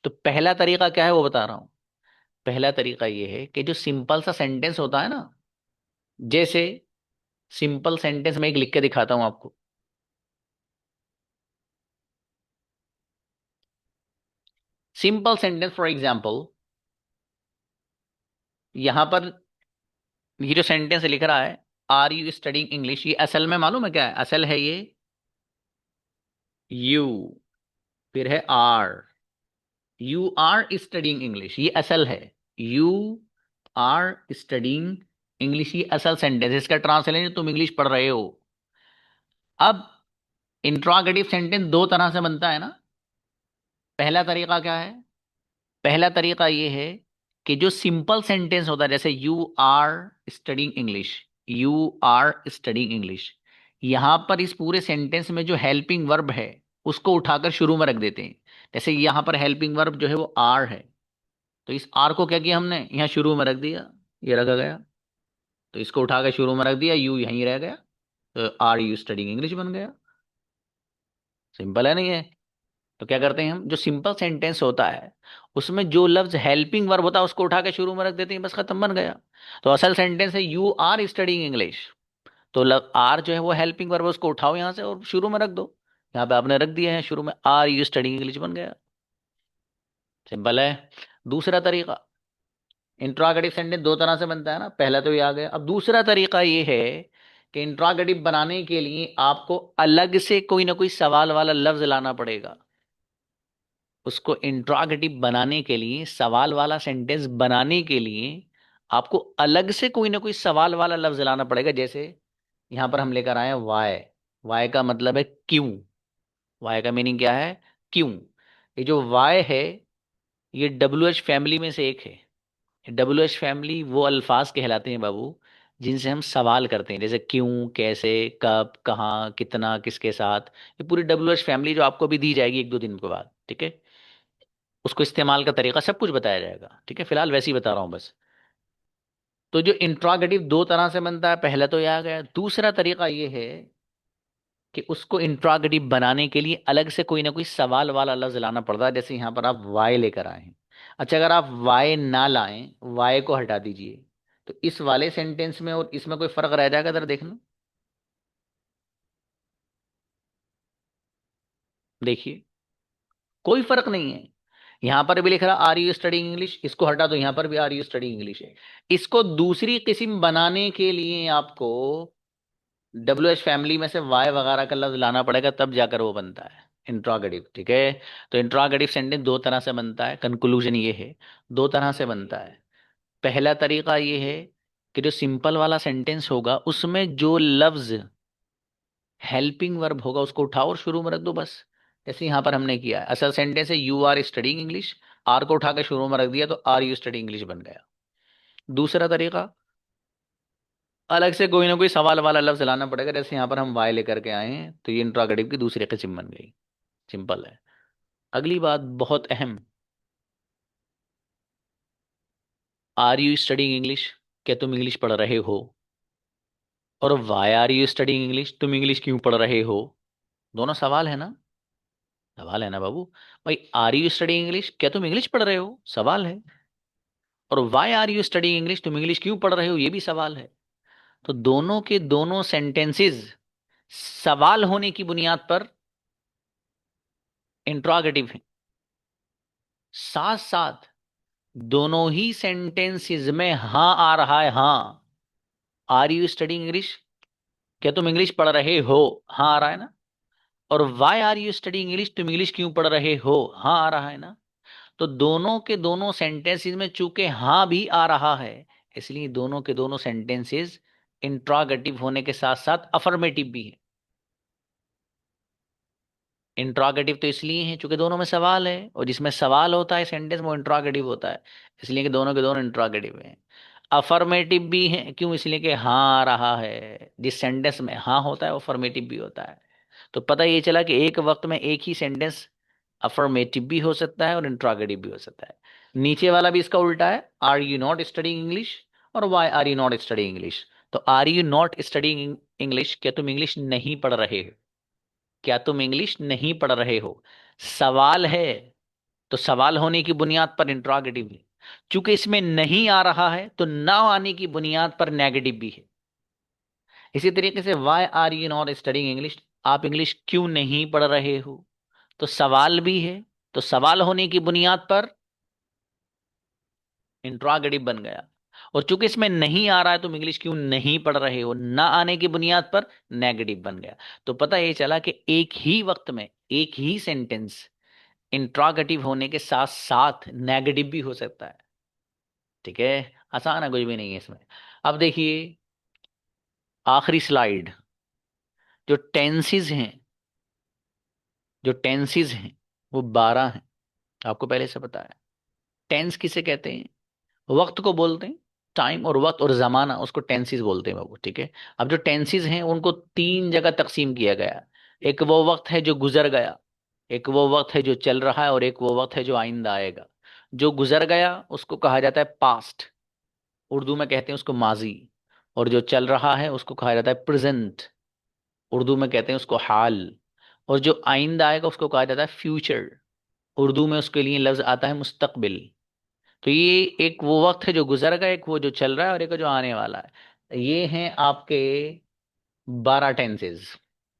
तो पहला तरीका क्या है वो बता रहा हूं। पहला तरीका ये है कि जो सिंपल सा सेंटेंस होता है ना, जैसे सिंपल सेंटेंस में एक लिख के दिखाता हूं आपको। सिंपल सेंटेंस फॉर एग्जाम्पल, यहां पर ये जो सेंटेंस लिख रहा है आर यू स्टडिंग इंग्लिश, ये असल में मालूम है क्या है? असल है ये यू, फिर है are, you are studying English, ये असल है। यू आर स्टडिंग इंग्लिश, ये असल सेंटेंस, इसका ट्रांसलेशन तुम इंग्लिश पढ़ रहे हो। अब इंट्रोगेटिव सेंटेंस दो तरह से बनता है ना। पहला तरीका क्या है? पहला तरीका ये है कि जो सिंपल सेंटेंस होता है, जैसे you are studying English, you are studying English, यहां पर इस पूरे सेंटेंस में जो हेल्पिंग वर्ब है उसको उठाकर शुरू में रख देते हैं। जैसे यहां पर हेल्पिंग वर्ब जो है वो आर है, तो इस आर को क्या किया हमने, यहां शुरू में रख दिया, ये रखा गया, तो इसको उठाकर शुरू में रख दिया, यू यहीं रह गया, तो आर यू स्टडिंग इंग्लिश बन गया। सिंपल है नहीं है? तो क्या करते हैं हम, जो सिंपल सेंटेंस होता है उसमें जो लफ्ज हेल्पिंग वर्ब होता है उसको उठा के शुरू में रख देते हैं, बस खत्म, बन गया। तो असल सेंटेंस है यू आर स्टडिंग इंग्लिश, तो आर जो है वो हेल्पिंग वर्ब, उसको उठाओ यहां से और शुरू में रख दो। यहाँ पे आपने रख दिया है शुरू में, आर यू स्टडिंग इंग्लिश बन गया। सिंपल है। दूसरा तरीका, इंट्रोगेटिव सेंटेंस दो तरह से बनता है ना, पहला तो ये आ गया। अब दूसरा तरीका ये है कि इंट्रोगेटिव बनाने के लिए आपको अलग से कोई ना कोई सवाल वाला लफ्ज लाना पड़ेगा। उसको इंट्रोगेटिव बनाने के लिए, सवाल वाला सेंटेंस बनाने के लिए आपको अलग से कोई ना कोई सवाल वाला लफ्ज लाना पड़ेगा। जैसे यहां पर हम लेकर आए हैं वाई, वाई का मतलब है क्यों, वाई का मीनिंग क्या है, क्यों। ये जो वाई है ये डब्ल्यू एच फैमिली में से एक है। डब्ल्यू एच फैमिली वो अल्फाज कहलाते हैं बाबू जिनसे हम सवाल करते हैं, जैसे क्यों, कैसे, कब, कहाँ, कितना, किसके साथ। ये पूरी डब्ल्यू एच फैमिली जो आपको भी दी जाएगी एक दो दिन के बाद, ठीक है, उसको इस्तेमाल का तरीका सब कुछ बताया जाएगा, ठीक है, फिलहाल वैसे ही बता रहा हूं बस। तो जो इंट्रोगेटिव दो तरह से बनता है, पहला तो यह आ गया। दूसरा तरीका ये है कि उसको इंट्रोगेटिव बनाने के लिए अलग से कोई ना कोई सवाल वाला लफ्ज लाना पड़ता है। जैसे यहां पर आप वाई लेकर आए हैं, अच्छा अगर आप वाई ना लाएं, वाई को हटा दीजिए, तो इस वाले सेंटेंस में और इसमें कोई फर्क रह जाएगा? जरा देखना, देखिए कोई फर्क नहीं है। यहां पर भी लिख रहा आर यू स्टडिंग इंग्लिश, इसको हटा दो, यहां पर भी आर यू स्टडिंग इंग्लिश है। इसको दूसरी किस्म बनाने के लिए आपको डब्ल्यू एच फैमिली में से वाई वगैरह का लफ्ज लाना पड़ेगा, तब जाकर वो बनता है इंट्रोगेटिव, ठीक है। तो इंट्रोगेटिव सेंटेंस दो तरह से बनता है, कंक्लूजन ये है, दो तरह से बनता है। पहला तरीका ये है कि जो सिंपल वाला सेंटेंस होगा उसमें जो लफ्ज हेल्पिंग वर्ब होगा उसको उठाओ और शुरू में रख दो, बस। जैसे यहां पर हमने किया है, असल सेंटेंस है you are studying English, are को उठा के शुरू में रख दिया तो आर यू स्टडिंग इंग्लिश बन गया। दूसरा तरीका, अलग से कोई ना कोई सवाल वाला लफ्ज लाना पड़ेगा, जैसे यहां पर हम वाई लेकर के आए हैं तो ये इंट्रोगेटिव की दूसरी किस्म बन गई। सिंपल है। अगली बात बहुत अहम, आर यू स्टडिंग इंग्लिश, क्या तुम इंग्लिश पढ़ रहे हो? और why are you studying English, तुम इंग्लिश क्यों पढ़ रहे हो? दोनों सवाल है ना, सवाल है ना बाबू। भाई आर यू स्टडिंग इंग्लिश, क्या तुम इंग्लिश पढ़ रहे हो, सवाल है। और why are you studying English, तुम इंग्लिश क्यों पढ़ रहे हो, ये भी सवाल है। तो दोनों के दोनों सेंटेंसेस सवाल होने की बुनियाद पर इंट्रोगेटिव हैं। साथ साथ दोनों ही सेंटेंसेस में हाँ आ रहा है, हाँ, आर यू स्टडिंग इंग्लिश, क्या तुम इंग्लिश पढ़ रहे हो, हाँ आ रहा है ना। और why are you studying English, तुम इंग्लिश क्यों पढ़ रहे हो, हाँ आ रहा है ना। तो दोनों के दोनों सेंटेंसेस में चूंकि हाँ भी आ रहा है, इसलिए दोनों के दोनों सेंटेंसेस इंट्रोगेटिव होने के साथ साथ अफर्मेटिव भी है। इंट्रोगेटिव तो इसलिए है चूंकि दोनों में सवाल है, और जिसमें सवाल होता है सेंटेंस में वो इंट्रोगेटिव होता है, इसलिए कि दोनों के दोनों इंट्रोगेटिव हैं। अफर्मेटिव भी है, क्यों, इसलिए कि हाँ आ रहा है, जिस सेंटेंस में हाँ होता है वो अफर्मेटिव भी होता है। तो पता ये चला कि एक वक्त में एक ही सेंटेंस अफर्मेटिव भी हो सकता है और इंट्रोगेटिव भी हो सकता है। नीचे वाला भी इसका उल्टा है, are you not studying English और why are you not studying English. तो are you not studying English, क्या तुम इंग्लिश नहीं पढ़ रहे हो, क्या तुम इंग्लिश नहीं पढ़ रहे हो, सवाल है। तो सवाल होने की बुनियाद पर इंट्रोगेटिव है, चूंकि इसमें नहीं आ रहा है तो ना आने की बुनियाद पर नेगेटिव भी है। इसी तरीके से why are you not studying English, आप इंग्लिश क्यों नहीं पढ़ रहे हो, तो सवाल भी है तो सवाल होने की बुनियाद पर इंट्रोगेटिव बन गया। और चूंकि इसमें नहीं आ रहा है, तुम इंग्लिश क्यों नहीं पढ़ रहे हो, ना आने की बुनियाद पर नेगेटिव बन गया। तो पता ये चला कि एक ही वक्त में एक ही सेंटेंस इंट्रोगेटिव होने के साथ साथ नेगेटिव भी हो सकता है। ठीक है, आसान है, कुछ भी नहीं है इसमें। अब देखिए आखिरी स्लाइड, जो टेंसेस हैं, जो टेंसेस हैं वो 12 हैं। आपको पहले से पता है। टेंस किसे कहते हैं? वक्त को बोलते हैं। टाइम और वक्त और जमाना, उसको टेंसेस बोलते हैं बाबू। ठीक है। अब जो टेंसेस हैं उनको 3 जगह तकसीम किया गया है। एक वो वक्त है जो गुजर गया, एक वो वक्त है जो चल रहा है, और एक वो वक्त है जो आइंदा आएगा। जो गुजर गया उसको कहा जाता है पास्ट, उर्दू में कहते हैं उसको माजी। और जो चल रहा है उसको कहा जाता है प्रेजेंट, उर्दू में कहते हैं उसको हाल। और जो आइंदा आएगा उसको कहा जाता है फ्यूचर, उर्दू में उसके लिए लफ्ज आता है मुस्तकबिल। तो ये एक वो वक्त है जो गुजर गया, एक वो जो चल रहा है, और एक जो आने वाला है। ये हैं आपके 12 टेंसेस।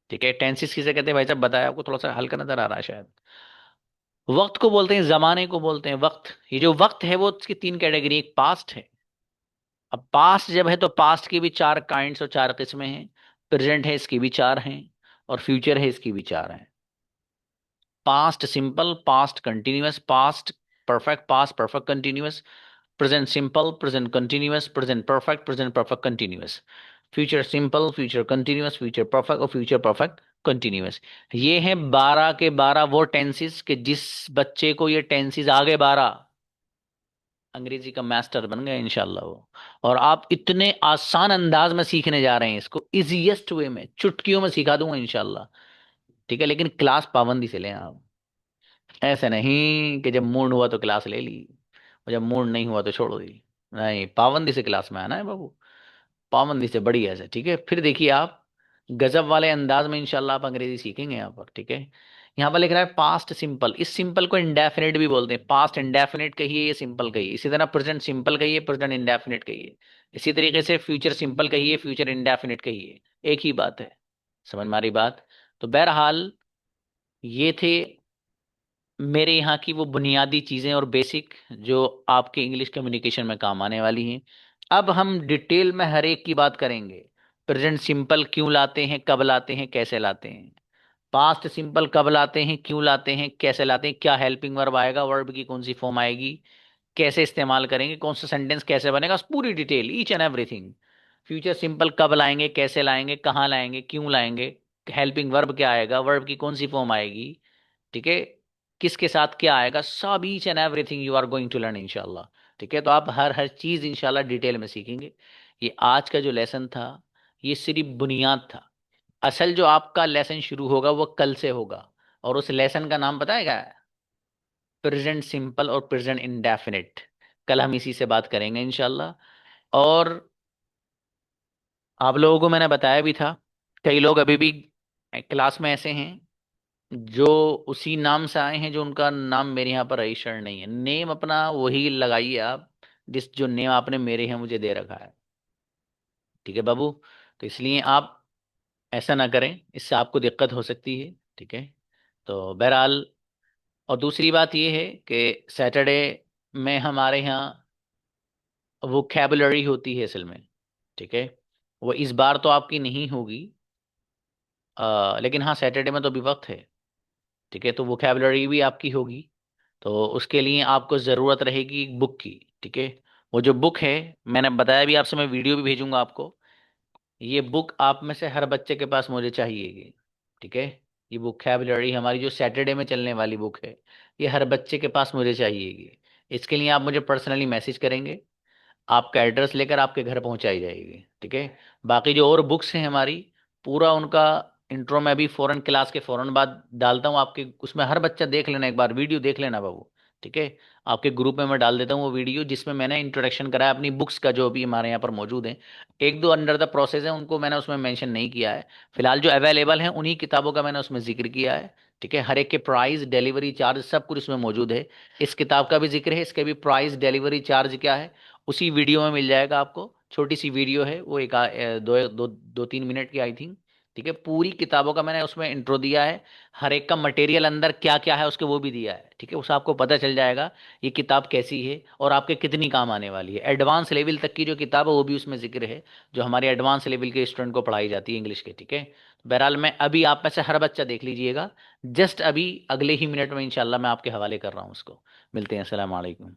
ठीक है, टेंसेस किसे कहते हैं भाई साहब, बताया आपको, थोड़ा सा हल्का नजर आ रहा है शायद। वक्त को बोलते हैं, जमाने को बोलते हैं वक्त। ये जो वक्त है वो उसकी 3 कैटेगरी, एक पास्ट है। अब पास्ट जब है तो पास्ट की भी 4 काइंड्स और 4 किस्में हैं। प्रेजेंट है, इसकी भी 4 हैं। और फ्यूचर है, इसकी भी 4 हैं। Past simple, past continuous, past perfect, past perfect continuous, present simple, present continuous, present perfect, present perfect continuous, future simple, future continuous, future perfect और फ्यूचर परफेक्ट कंटिन्यूअस। ये हैं 12 के 12 वो टेंसेस कि जिस बच्चे को ये टेंसेस आगे 12, अंग्रेजी का मास्टर बन गया इंशाल्लाह वो। और आप इतने आसान अंदाज में सीखने जा रहे हैं इसको, इजीएस्ट वे में, चुटकियों में सिखा दूंगा इंशाल्लाह। ठीक है, लेकिन क्लास पाबंदी से लें आप। ऐसे नहीं कि जब मूड हुआ तो क्लास ले ली, और जब मूड नहीं हुआ तो छोड़ दी। नहीं, पाबंदी से क्लास में आना है बाबू, पाबंदी से बड़ी ऐसे। ठीक है, फिर देखिए आप गजब वाले अंदाज में इंशाल्लाह आप अंग्रेजी सीखेंगे यहाँ पर। ठीक है, यहाँ पर लिख रहा है पास्ट सिंपल, इस सिंपल को इंडेफिनिट भी बोलते हैं। पास्ट इंडेफिनिट कहिए, ये सिंपल कहिए। इसी तरह प्रेजेंट सिंपल कहिए, प्रेजेंट इंडेफिनिट कहिए। इसी तरीके से फ्यूचर सिंपल कहिए, फ्यूचर इंडेफिनिट कहिए। एक ही बात है, समझ में आ रही बात? तो बहरहाल ये थे मेरे यहाँ की वो बुनियादी चीज़ें और बेसिक, जो आपके इंग्लिश कम्युनिकेशन में काम आने वाली हैं। अब हम डिटेल में हर एक की बात करेंगे। प्रेजेंट सिंपल क्यों लाते हैं, कब लाते हैं, कैसे लाते हैं। पास्ट सिंपल कब लाते हैं, क्यों लाते हैं, कैसे लाते हैं, क्या हेल्पिंग वर्ब आएगा, वर्ब की कौन सी फॉर्म आएगी, कैसे इस्तेमाल करेंगे, कौन सा सेंटेंस कैसे बनेगा, पूरी detail, each and everything. Future simple कब लाएंगे, कैसे लाएंगे, कहाँ लाएंगे, क्यों लाएंगे, हेल्पिंग वर्ब क्या आएगा, वर्ब की कौन सी फॉर्म आएगी। ठीक है, किसके साथ क्या आएगा, सब each and everything you are going to learn इंशाल्लाह। ठीक है, तो आप हर हर चीज इंशाल्लाह डिटेल में सीखेंगे। ये आज का जो लेसन था, ये सिर्फ बुनियाद था। असल जो आपका लेसन शुरू होगा वो कल से होगा। और उस लेसन का नाम पता है क्या है? प्रेजेंट सिंपल और प्रेजेंट इंडेफिनिट। कल हम इसी से बात करेंगे इंशाल्लाह। और आप लोगों को मैंने बताया भी था, कई लोग अभी भी क्लास में ऐसे हैं जो उसी नाम से आए हैं, जो उनका नाम मेरे यहाँ पर रजिस्टर्ड नहीं है। नेम अपना वही लगाइए आप, जिस जो नेम आपने मेरे यहाँ मुझे दे रखा है। ठीक है बाबू, तो इसलिए आप ऐसा ना करें, इससे आपको दिक्कत हो सकती है। ठीक है, तो बहरहाल, और दूसरी बात यह है कि सैटरडे में हमारे यहाँ वोकैबुलरी होती है असल में। ठीक है, वो इस बार तो आपकी नहीं होगी, लेकिन हाँ सैटरडे में तो अभी वक्त है। ठीक है, तो वोकैबुलरी भी आपकी होगी। तो उसके लिए आपको ज़रूरत रहेगी एक बुक की। ठीक है, वो जो बुक है, मैंने बताया भी आपसे, मैं वीडियो भी भेजूंगा आपको। ये बुक आप में से हर बच्चे के पास मुझे चाहिएगी। ठीक है, ये वोकैबुलरी हमारी जो सैटरडे में चलने वाली बुक है, ये हर बच्चे के पास मुझे चाहिएगी। इसके लिए आप मुझे पर्सनली मैसेज करेंगे, आपका एड्रेस लेकर आपके घर पहुंचाई जाएगी। ठीक है, बाकी जो और बुक्स हैं हमारी, पूरा उनका इंट्रो में अभी फ़ौरन क्लास के फ़ौरन बाद डालता हूँ आपके उसमें, हर बच्चा देख लेना, एक बार वीडियो देख लेना बाबू। ठीक है, आपके ग्रुप में मैं डाल देता हूँ वो वीडियो, जिसमें मैंने इंट्रोडक्शन कराया अपनी बुक्स का, जो अभी हमारे यहाँ पर मौजूद है। एक दो अंडर द प्रोसेस है, उनको मैंने उसमें मेंशन नहीं किया है। फिलहाल जो अवेलेबल हैं उन्हीं किताबों का मैंने उसमें जिक्र किया है। ठीक है, हर एक के प्राइस, डिलीवरी चार्ज, सब कुछ इसमें मौजूद है। इस किताब का भी जिक्र है, इसके भी प्राइस, डिलीवरी चार्ज क्या है, उसी वीडियो में मिल जाएगा आपको। छोटी सी वीडियो है वो, एक 2-3 मिनट की आई थिंक, ठीक है, पूरी किताबों का मैंने उसमें इंट्रो दिया है, हर एक का मटेरियल अंदर क्या क्या है उसके वो भी दिया है। ठीक है, उससे आपको पता चल जाएगा ये किताब कैसी है और आपके कितनी काम आने वाली है। एडवांस लेवल तक की जो किताब है वो भी उसमें जिक्र है, जो हमारे एडवांस लेवल के स्टूडेंट को पढ़ाई जाती है इंग्लिश के। ठीक है, बहरहाल मैं अभी आप में से हर बच्चा देख लीजिएगा, जस्ट अभी अगले ही मिनट में इंशाल्लाह मैं आपके हवाले कर रहा हूँ उसको। मिलते हैं, अस्सलाम वालेकुम।